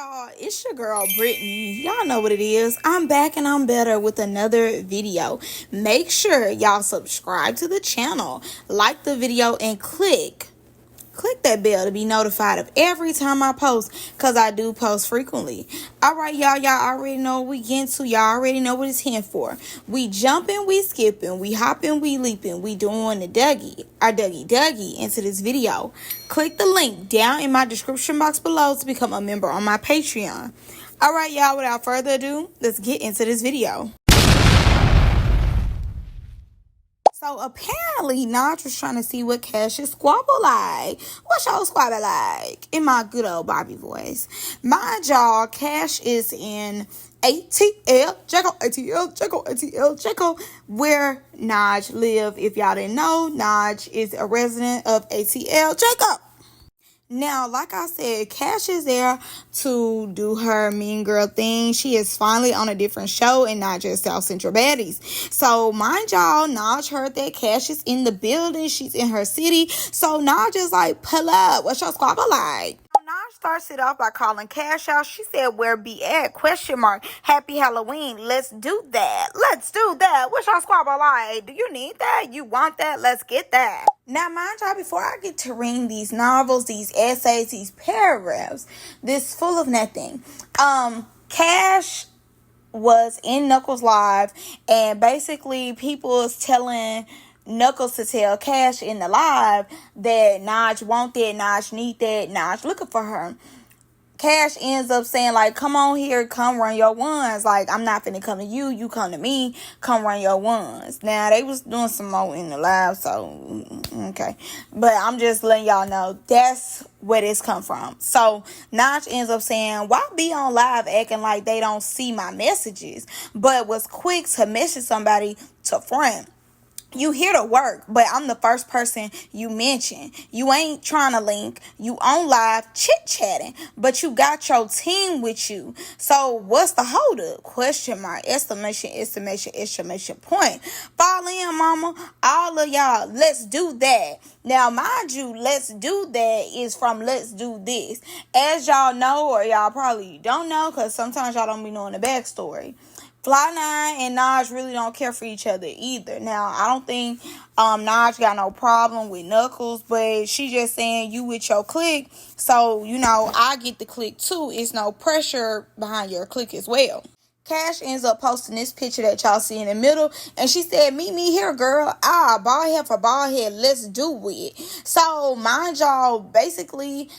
Y'all, it's your girl Brittany. Y'all know what it is. I'm back and I'm better with another video. Make sure y'all subscribe to the channel, like the video, and click that bell to be notified of every time I post, because I do post frequently. Alright, y'all already know what we get into. Y'all already know what it's here for. We jumping, we skipping, we hopping, we leaping, we doing the Dougie into this video. Click the link down in my description box below to become a member on my Patreon. Alright, y'all, without further ado, let's get into this video. So apparently, Naj was trying to see what Cash's squabble like. What's your squabble like? In my good old Bobby voice. Mind y'all, Kash is in ATL, Jekyll, where Naj live. If y'all didn't know, Naj is a resident of ATL, Jekyll. Now, like I said, Kash is there to do her mean girl thing. She is finally on a different show and not just South Central Baddies. So, mind y'all, Naj heard that Kash is in the building. She's in her city. So, Naj is like, pull up. What's your squabble like? Naj starts it off by calling Kash out. She said, where be at? Question mark. Happy Halloween. Let's do that. What's your squabble like? Do you need that? You want that? Let's get that. Now, mind y'all, before I get to reading these novels, these essays, these paragraphs, this full of nothing, Kash was in Knuckles Live, and basically people was telling Knuckles to tell Kash in the live that Naj want that, Naj need that, Naj looking for her. Kash ends up saying, like, come on here, come run your ones. Like, I'm not finna come to you, you come to me, come run your ones. Now, they was doing some more in the live, so, okay. But I'm just letting y'all know, that's where this come from. So, Naj ends up saying, why be on live acting like they don't see my messages? But was quick to message somebody to front. You here to work, but I'm the first person you mention. You ain't trying to link. You on live chit-chatting, but you got your team with you. So what's the hold up? Question mark, exclamation point. Fall in, mama. All of y'all, let's do that. Now, mind you, let's do that is from let's do this. As y'all know, or y'all probably don't know, because sometimes y'all don't be knowing the backstory. Fly 9 and Naj really don't care for each other either. Now, I don't think Naj got no problem with Knuckles, but she just saying you with your clique, so, you know, I get the clique too. It's no pressure behind your clique as well. Kash ends up posting this picture that y'all see in the middle, and she said, meet me here, girl. Bald head for bald head, let's do it. So, mind y'all, basically,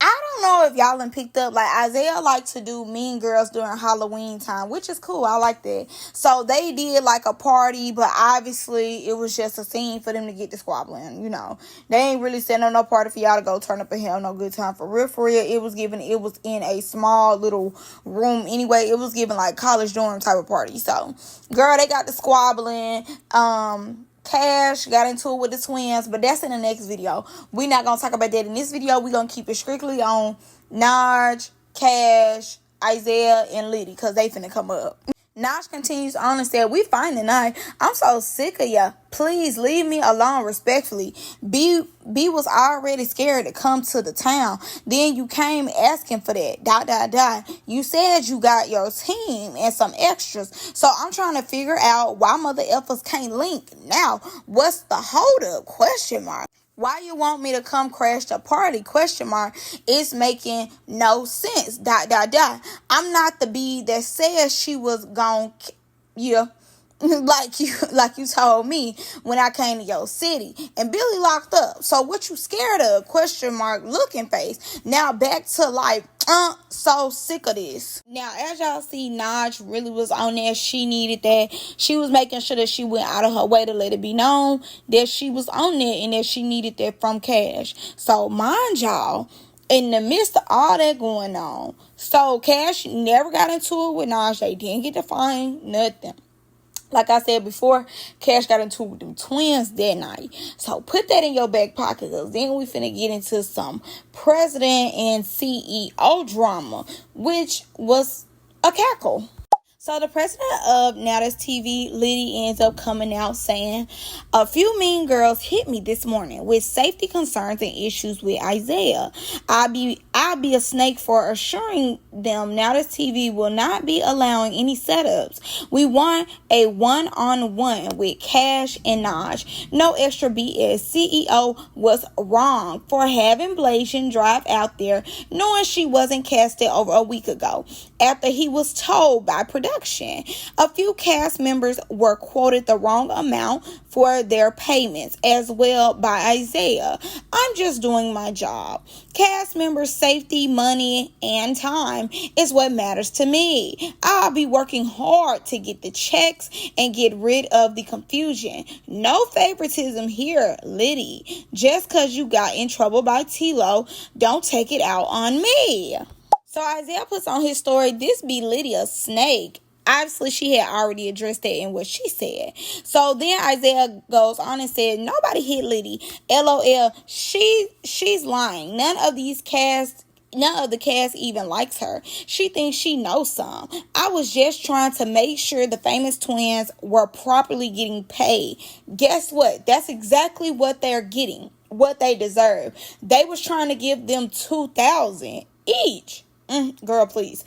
I don't know if y'all done picked up, like, Isaiah liked to do Mean Girls during Halloween time, which is cool. I like that. So they did like a party, but obviously it was just a scene for them to get the squabbling, you know. They ain't really setting up no party for y'all to go turn up and have no good time. For real. It was in a small little room anyway. It was given like college dorm type of party. So, girl, they got the squabbling. Kash got into it with the twins, but that's in the next video. We're not going to talk about that in this video. We're going to keep it strictly on Naj, Kash, Isaiah, and Liddy, because they finna come up. Naj continues on and said, we fine tonight. I'm so sick of ya. Please leave me alone respectfully. B was already scared to come to the town. Then you came asking for that. You said you got your team and some extras. So I'm trying to figure out why mother effers can't link. Now, what's the hold up? Question mark. Why you want me to come crash the party? Question mark. It's making no sense. I'm not the bee that says she was gone. Yeah. like you told me when I came to your city and Billy locked up. So what you scared of? Question mark, looking face. Now back to like, so sick of this. Now, as y'all see, Naj really was on there. She needed that. She was making sure that she went out of her way to let it be known that she was on there and that she needed that from Kash. So mind y'all, in the midst of all that going on, so Kash never got into it with Naj. They didn't get to find nothing. Like I said before, Kash got into it with them twins that night. So put that in your back pocket, because then we finna get into some president and CEO drama, which was a cackle. So the president of Liddys TV, Liddy, ends up coming out saying, "A few mean girls hit me this morning with safety concerns and issues with Isaiah. I'll be a snake for assuring them Liddys TV will not be allowing any setups. We want a one-on-one with Kash and Naj. No extra BS. CEO was wrong for having Blasian drive out there knowing she wasn't casted over a week ago after he was told by production. A few cast members were quoted the wrong amount for their payments as well by Isaiah. I'm just doing my job. Cast members' safety, money, and time is what matters to me. I'll be working hard to get the checks and get rid of the confusion. No favoritism here, Liddy. Just because you got in trouble by T-Lo, don't take it out on me." So Isaiah puts on his story, "This be Liddy a snake." Obviously, she had already addressed that in what she said. So then Isaiah goes on and said, "Nobody hit Liddy. LOL. She's lying. None of the cast even likes her. She thinks she knows some. I was just trying to make sure the famous twins were properly getting paid." Guess what? That's exactly what they're getting, what they deserve. They was trying to give them $2,000 each. Girl, please.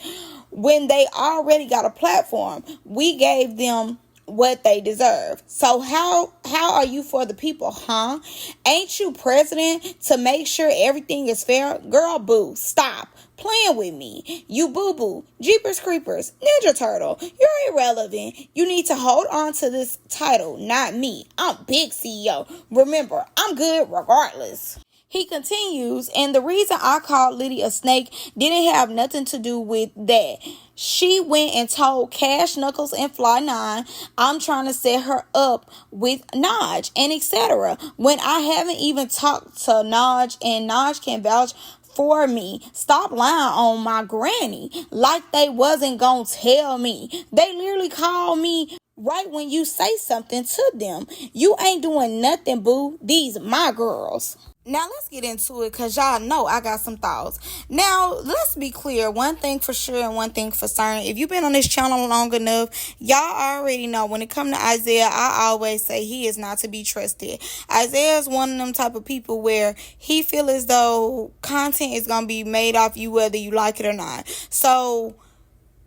When they already got a platform, we gave them what they deserve. So how are you for the people, huh? Ain't you president to make sure everything is fair? Girl, boo, stop playing with me. You boo-boo, Jeepers Creepers, Ninja Turtle, you're irrelevant. You need to hold on to this title, not me. I'm big CEO. Remember, I'm good regardless. He continues, "And the reason I called Liddy a snake didn't have nothing to do with that. She went and told Cash, Knuckles, and Fly 9 I'm trying to set her up with Naj and etc. When I haven't even talked to Naj, and Naj can vouch for me. Stop lying on my granny like they wasn't gonna tell me. They literally called me right when you say something to them. You ain't doing nothing, boo. These my girls." Now, let's get into it because y'all know I got some thoughts. Now, let's be clear. One thing for sure and one thing for certain. If you've been on this channel long enough, y'all already know when it comes to Isaiah, I always say he is not to be trusted. Isaiah is one of them type of people where he feel as though content is going to be made off you whether you like it or not. So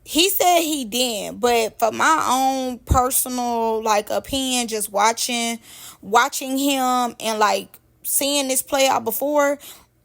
he said he did, but for my own personal opinion, just watching him and seeing this play out before,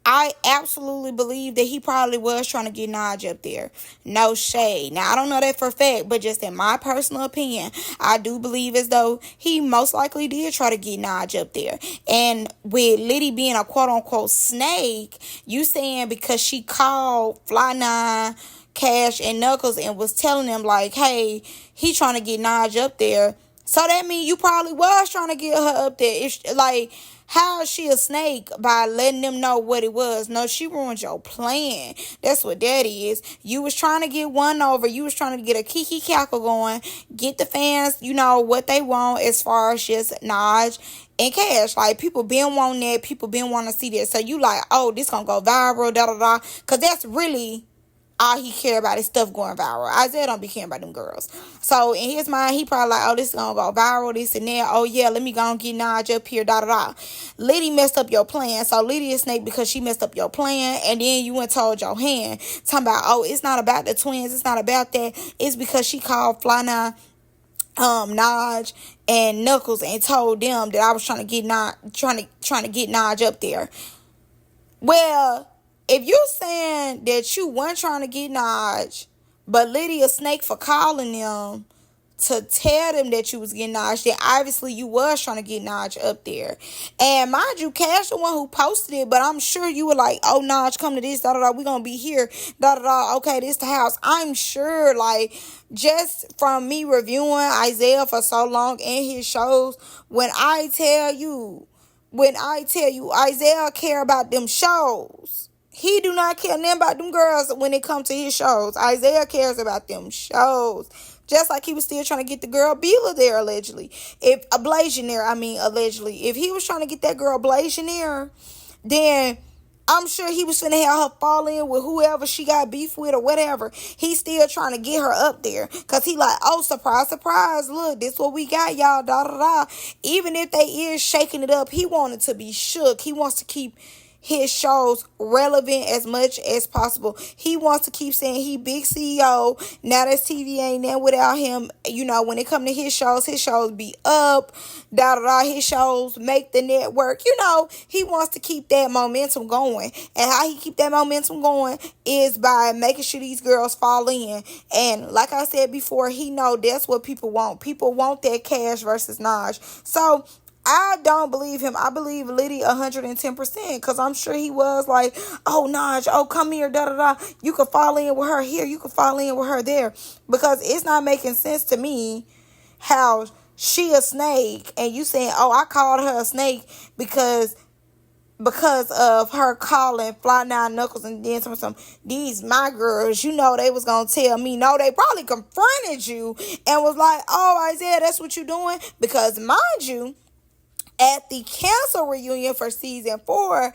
I absolutely believe that he probably was trying to get Naj up there. No shade. Now, I don't know that for a fact, but just in my personal opinion, I do believe as though he most likely did try to get Naj up there. And with Liddy being a quote-unquote snake, you saying because she called Fly 9, Cash, and Knuckles and was telling them hey, he trying to get Naj up there. So that means you probably was trying to get her up there. It's how is she a snake by letting them know what it was? No, she ruined your plan. That's what that is. You was trying to get one over. You was trying to get a kiki cackle going. Get the fans, what they want as far as just Naj and Cash. People been wanting that. People been wanting to see that. So you oh, this gonna go viral, da-da-da. Because that's really all he care about is stuff going viral. Isaiah don't be caring about them girls. So in his mind, he probably oh, this is gonna go viral, this and that. Oh yeah, let me go and get Naj up here, da-da-da. Liddy messed up your plan. So Liddy is snake because she messed up your plan. And then you went told your hand, talking about, oh, it's not about the twins. It's not about that. It's because she called Fly 9, Naj, and Knuckles and told them that I was trying to get Naj up there. Well, if you saying that you weren't trying to get Naj, but Liddy a snake for calling them to tell them that you was getting Naj, then obviously you was trying to get Naj up there. And mind you, Cash the one who posted it, but I'm sure you were oh, Naj, come to this, da-da-da, we gonna be here, da-da-da, okay, this the house. I'm sure, just from me reviewing Isaiah for so long and his shows, when I tell you, Isaiah care about them shows. He do not care nothing about them girls when it comes to his shows. Isaiah cares about them shows. Just like he was still trying to get the girl Beulah there, allegedly. Allegedly. If he was trying to get that girl Blasian there, then I'm sure he was finna have her fall in with whoever she got beef with or whatever. He's still trying to get her up there. Cause he like, oh, surprise, surprise. Look, this what we got, y'all. Da da da. Even if they is shaking it up, he wanted to be shook. He wants to keep his shows relevant as much as possible. He wants to keep saying he big CEO. Now that TV ain't there without him. You know, when it come to his shows be up. Da da da. His shows make the network. You know, he wants to keep that momentum going. And how he keep that momentum going is by making sure these girls fall in. And like I said before, he know that's what people want. People want that Kash versus Naj. So I don't believe him. I believe Liddy 110% because I'm sure he was like, oh, Naj, oh, come here, da-da-da. You could fall in with her here. You could fall in with her there. Because it's not making sense to me how she a snake and you saying, oh, I called her a snake because of her calling Fly Nine Knuckles and then some these my girls, you know they was gonna tell me. No, they probably confronted you and was like, oh, Isaiah, that's what you doing? Because mind you, at the cancer reunion for season 4,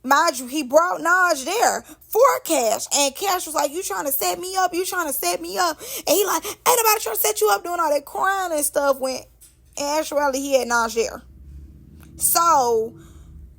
mind you, he brought Naj there for Kash. And Kash was like, you trying to set me up? You trying to set me up? And he like, ain't nobody trying to set you up doing all that crying and stuff when in actuality he had Naj there. So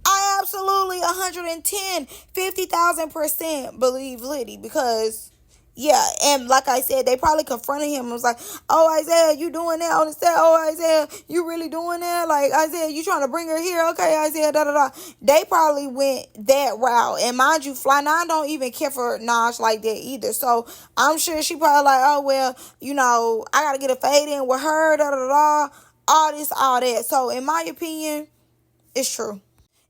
I absolutely 110, 50,000% believe Liddy because yeah, and like I said, they probably confronted him and was like, oh, Isaiah, you doing that on the set? Oh, Isaiah, you really doing that? Like, Isaiah, you trying to bring her here? Okay, Isaiah, da-da-da. They probably went that route. And mind you, Fly 9 don't even care for Naj like that either. So, I'm sure she probably like, oh, well, you know, I got to get a fade in with her, da-da-da, all this, all that. So, in my opinion, it's true.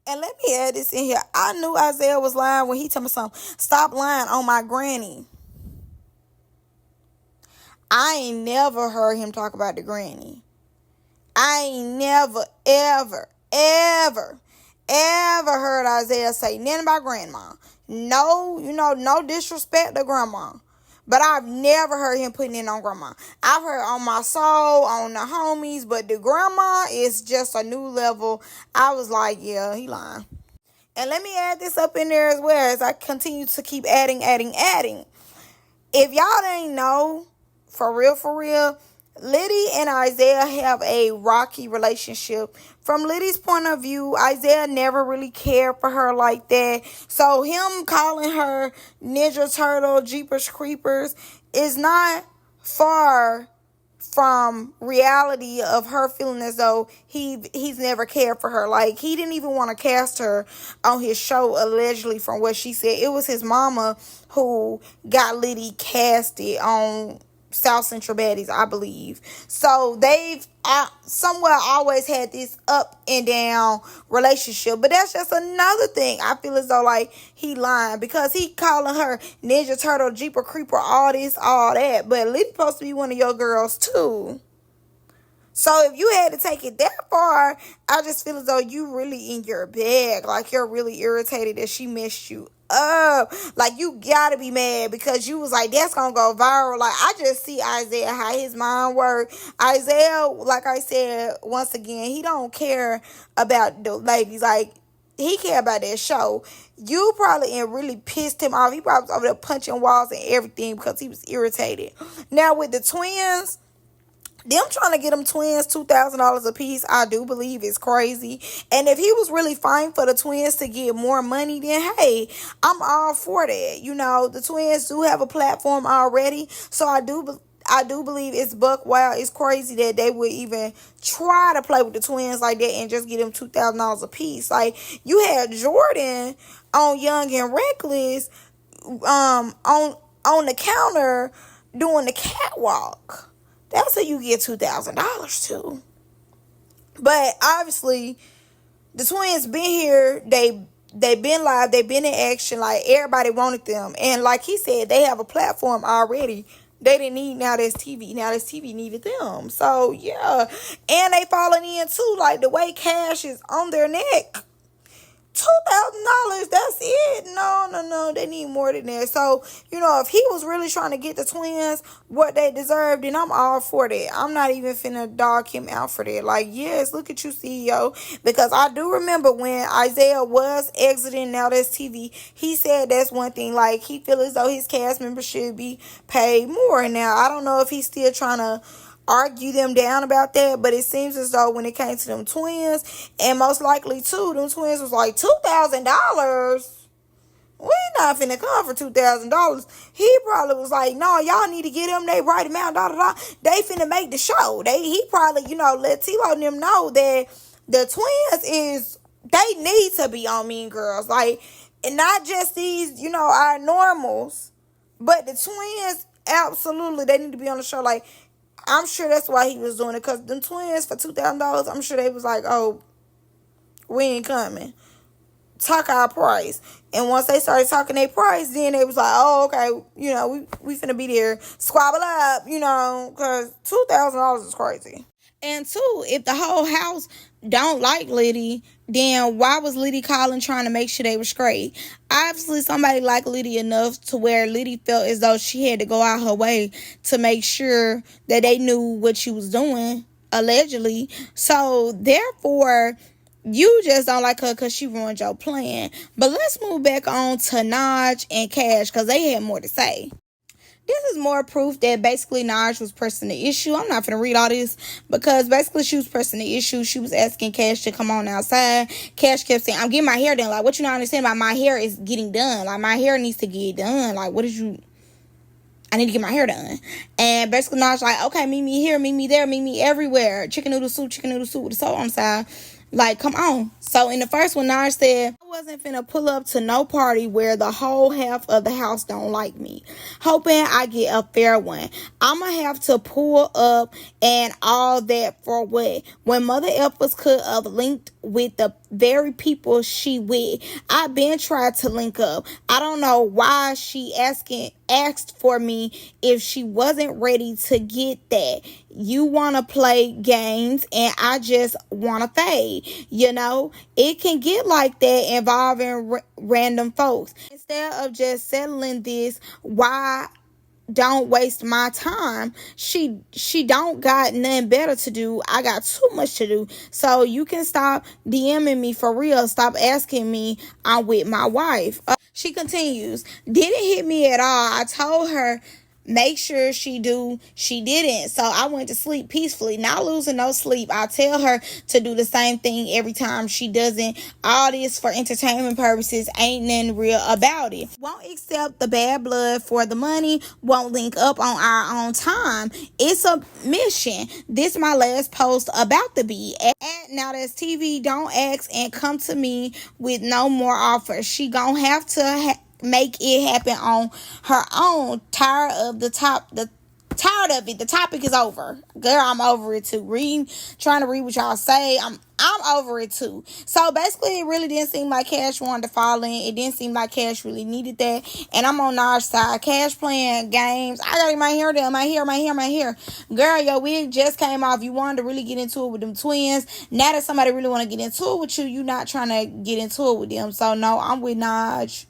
And let me add this in here. I knew Isaiah was lying when he told me something. Stop lying on my granny. I ain't never heard him talk about the granny. I ain't never, ever, ever, ever heard Isaiah say nothing about grandma. No, you know, no disrespect to grandma. But I've never heard him putting in on grandma. I've heard on my soul, on the homies, but the grandma is just a new level. I was like, yeah, he lying. And let me add this up in there as well as I continue to keep adding. If y'all didn't know, for real, Liddy and Isaiah have a rocky relationship. From Liddy's point of view, Isaiah never really cared for her like that. So him calling her Ninja Turtle, Jeepers Creepers is not far from reality of her feeling as though he's never cared for her. Like, he didn't even want to cast her on his show, allegedly, from what she said. It was his mama who got Liddy casted on South Central Baddies, I believe. So they've somewhere always had this up and down relationship. But that's just another thing. I feel as though like he lying because he calling her Ninja Turtle, Jeeper Creeper, all this, all that. But Liddy's supposed to be one of your girls too. So if you had to take it that far, I just feel as though you really in your bag. Like, you're really irritated that she messed you up. Like, you gotta be mad because you was like, that's gonna go viral. Like, I just see Isaiah, how his mind work. Isaiah, like I said, once again, he don't care about the ladies. Like, he care about that show. You probably really pissed him off. He probably was over there punching walls and everything because he was irritated. Now, with the twins, them trying to get them twins $2,000 a piece, I do believe is crazy. And if he was really fine for the twins to get more money, then hey, I'm all for that. You know, the twins do have a platform already, so I do believe it's buck wild. It's crazy that they would even try to play with the twins like that and just get them $2,000 a piece. Like, you had Jordan on Young and Reckless, on the counter doing the catwalk. That's how you get $2,000 to. But obviously, the twins been here. They been live. They been in action. Like, everybody wanted them. And like he said, they have a platform already. They didn't need Now That's TV. Now That's TV needed them. So, yeah. And they falling in, too. Like, the way Kash is on their neck. $2,000, that's it. No, they need more than that. So, if he was really trying to get the twins what they deserve, then I'm all for that. I'm not even finna dog him out for that. Like, yes, look at you, CEO. Because I do remember when Isaiah was exiting Now That's TV, he said that's one thing. Like, he feel as though his cast members should be paid more. Now, I don't know if he's still trying to argue them down about that, but it seems as though when it came to them twins, and most likely too, them twins was like $2,000. We not finna come for $2,000. He probably was like, no, y'all need to get them they right amount, They finna make the show. He probably, let T-Lo and them know that the twins they need to be on Mean Girls. Like, and not just these, our normals, but the twins, absolutely, they need to be on the show. Like, I'm sure that's why he was doing it, because them twins for $2,000, I'm sure they was like, oh, we ain't coming. Talk our price. And once they started talking their price, then they was like, oh, okay, we finna be there. Squabble up, because $2,000 is crazy. And two, if the whole house don't like Liddy, then why was Liddy calling trying to make sure they were straight? Obviously, somebody liked Liddy enough to where Liddy felt as though she had to go out her way to make sure that they knew what she was doing, allegedly. So, therefore, you just don't like her because she ruined your plan. But let's move back on to Naj and Kash, because they had more to say. This is more proof that basically Naj was pressing the issue. I'm not going to read all this, because basically she was pressing the issue. She was asking Kash to come on outside. Kash kept saying, I'm getting my hair done. Like, what you not understand about my hair is getting done. Like, my hair needs to get done. Like, I need to get my hair done. And basically Naj like, okay, meet me here, meet me there, meet me everywhere. Chicken noodle soup with the salt on the side. Like, come on. So, in the first one, Naj said, I wasn't finna pull up to no party where the whole half of the house don't like me. Hoping I get a fair one. I'ma have to pull up and all that for what? When Mother Effers could have linked with the very people she with. I been tried to link up. I don't know why she asked for me if she wasn't ready to get that. You want to play games and I just want to fade. It can get like that involving random folks. Instead of just settling this, why don't waste my time? She don't got nothing better to do. I got too much to do. So you can stop DMing me for real. Stop asking me I'm with my wife. She continues, didn't hit me at all. I told her make sure she do. She didn't. So I went to sleep peacefully, not losing no sleep. I tell her to do the same thing every time. She doesn't. All this for entertainment purposes. Ain't nothing real about it. Won't accept the bad blood for the money. Won't link up on our own time. It's a mission. This my last post about the beat. Now That's TV. Don't ask and come to me with no more offers. She gonna have to make it happen on her own. Tired of it. The topic is over. Girl, I'm over it too. Trying to read what y'all say. I'm over it too. So basically, it really didn't seem like Kash wanted to fall in. It didn't seem like Kash really needed that. And I'm on Naj's side. Kash playing games. I got my hair done. My hair. Girl, your wig just came off. You wanted to really get into it with them twins. Now that somebody really want to get into it with you, you not trying to get into it with them. So no, I'm with Naj.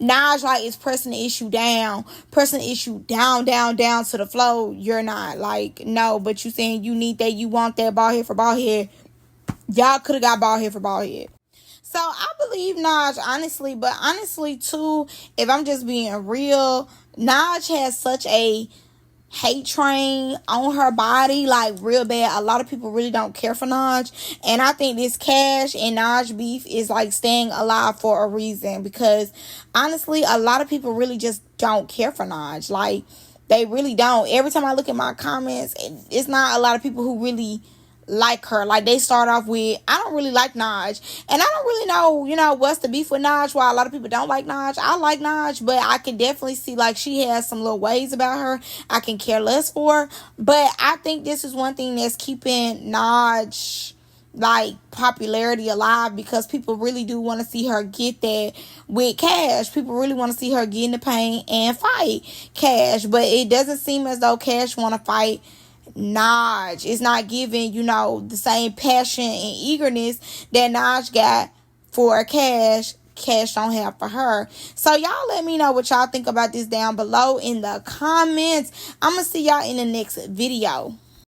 Naj like is pressing the issue down to the floor. You're not like, no, but you saying you need that, you want that bald head for bald head. Y'all could have got bald head for bald head. So I believe Naj, honestly too, if I'm just being real, Naj has such a hate train on her body, like real bad. A lot of people really don't care for Naj, and I think this Kash and Naj beef is like staying alive for a reason, because honestly a lot of people really just don't care for Naj. Like, they really don't. Every time I look at my comments, it's not a lot of people who really like her. Like, they start off with, I don't really like Naj, and I don't really know what's the beef with Naj, why a lot of people don't like Naj. I like Naj, but I can definitely see like she has some little ways about her I can care less for. But I think this is one thing that's keeping Naj like popularity alive, because people really do want to see her get that with Kash. People really want to see her get in the paint and fight Kash, but it doesn't seem as though Kash want to fight Naj. Is not giving, the same passion and eagerness that Naj got for Cash, Cash don't have for her. So y'all let me know what y'all think about this down below in the comments. I'm gonna see y'all in the next video.